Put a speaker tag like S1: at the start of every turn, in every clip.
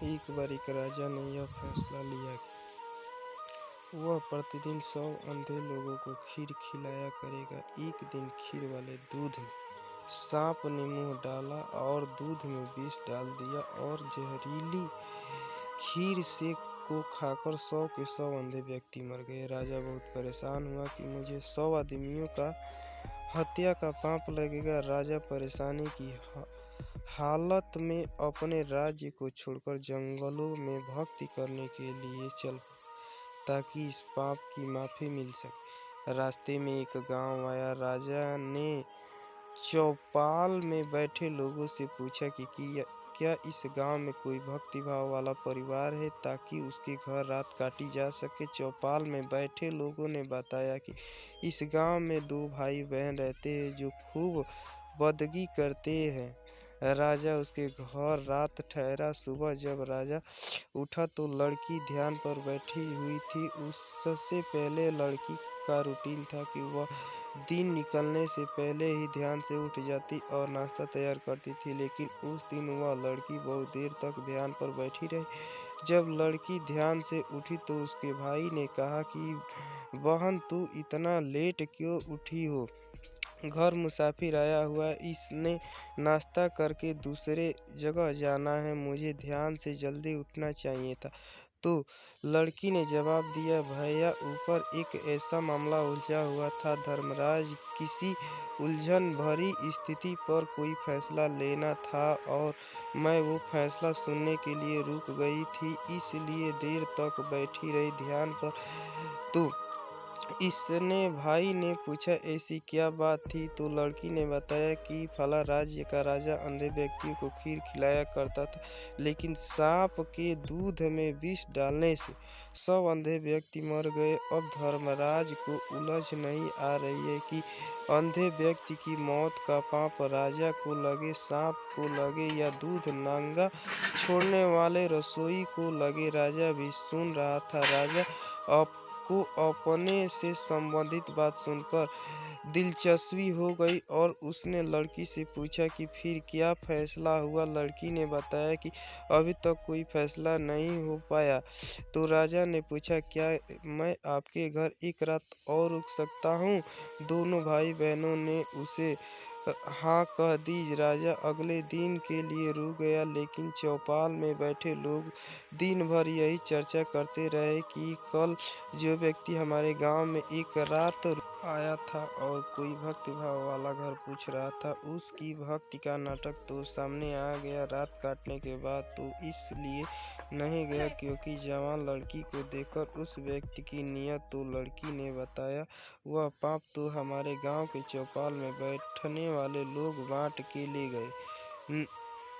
S1: एक बार एक राजा ने यह फैसला लिया कि वह प्रतिदिन 100 अंधे लोगों को खीर खिलाया करेगा। एक दिन खीर वाले दूध में सांप ने मुंह डाला और दूध में विष डाल दिया और जहरीली खीर से को खाकर 100 के 100 अंधे व्यक्ति मर गए। राजा बहुत परेशान हुआ कि मुझे 100 आदमियों का हत्या का पाप लगेगा। राजा परेशानी की हालत में अपने राज्य को छोड़कर जंगलों में भक्ति करने के लिए चल ताकि इस पाप की माफी मिल सके। रास्ते में एक गांव आया। राजा ने चौपाल में बैठे लोगों से पूछा कि क्या इस गांव में कोई भक्ति भाव वाला परिवार है ताकि उसके घर रात काटी जा सके। चौपाल में बैठे लोगों ने बताया कि इस गांव में 2 भाई बहन रहते हैं जो खूब बदगी करते हैं। राजा उसके घर रात ठहरा। सुबह जब राजा उठा तो लड़की ध्यान पर बैठी हुई थी। उससे पहले लड़की का रूटीन था कि वह दिन निकलने से पहले ही ध्यान से उठ जाती और नाश्ता तैयार करती थी, लेकिन उस दिन वह लड़की बहुत देर तक ध्यान पर बैठी रही। जब लड़की ध्यान से उठी तो उसके भाई ने कहा कि बहन, तू इतना लेट क्यों उठी हो? घर मुसाफिर आया हुआ, इसने नाश्ता करके दूसरे जगह जाना है, मुझे ध्यान से जल्दी उठना चाहिए था। तो लड़की ने जवाब दिया, भैया, ऊपर एक ऐसा मामला उलझा हुआ था। धर्मराज किसी उलझन भरी स्थिति पर कोई फैसला लेना था और मैं वो फैसला सुनने के लिए रुक गई थी, इसलिए देर तक बैठी रही ध्यान पर। तो इसने भाई ने पूछा, ऐसी क्या बात थी? तो लड़की ने बताया कि फला राज्य का राजा अंधे व्यक्तियों को खीर खिलाया करता था, लेकिन सांप के दूध में विष डालने से 100 अंधे व्यक्ति मर गए। अब धर्मराज को उलझ नहीं आ रही है कि अंधे व्यक्ति की मौत का पाप राजा को लगे, सांप को लगे या दूध नांगा छोड़ने वाले रसोई को लगे। राजा भी सुन रहा था। राजा को अपने से संबंधित बात सुनकर दिलचस्पी हो गई और उसने लड़की से पूछा कि फिर क्या फैसला हुआ। लड़की ने बताया कि अभी तक कोई फैसला नहीं हो पाया। तो राजा ने पूछा, क्या मैं आपके घर एक रात और रुक सकता हूँ? दोनों भाई बहनों ने उसे हाँ कह दी। राजा अगले दिन के लिए रुक गया, लेकिन चौपाल में बैठे लोग दिन भर यही चर्चा करते रहे कि कल जो व्यक्ति हमारे गांव में एक रात आया था और कोई भक्ति भाव वाला घर पूछ रहा था, उसकी भक्ति का नाटक तो सामने आ गया। रात काटने के बाद तो इसलिए नहीं गया क्योंकि जवान लड़की को देखकर उस व्यक्ति की नीयत। तो लड़की ने बताया, वह पाप तो हमारे गांव के चौपाल में बैठने वाले लोग बांट के ले गए।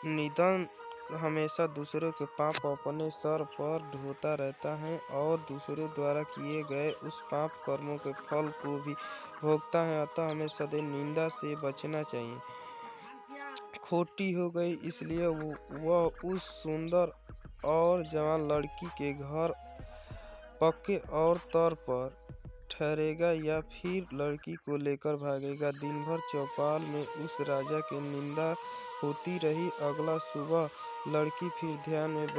S1: निधन हमेशा दूसरों के पाप अपने सर पर ढोता रहता है और दूसरों द्वारा किए गए उस पाप कर्मों के फल को भी भोगता है। अतः हमें सदैव निंदा से बचना चाहिए। खोटी हो गई, इसलिए वह उस सुंदर और जवान लड़की के घर पक्के और तौर पर ठहरेगा या फिर लड़की को लेकर भागेगा। दिन भर चौपाल में उस राजा की निंदा होती रही। अगला सुबह लड़की फिर ध्यान में बैठ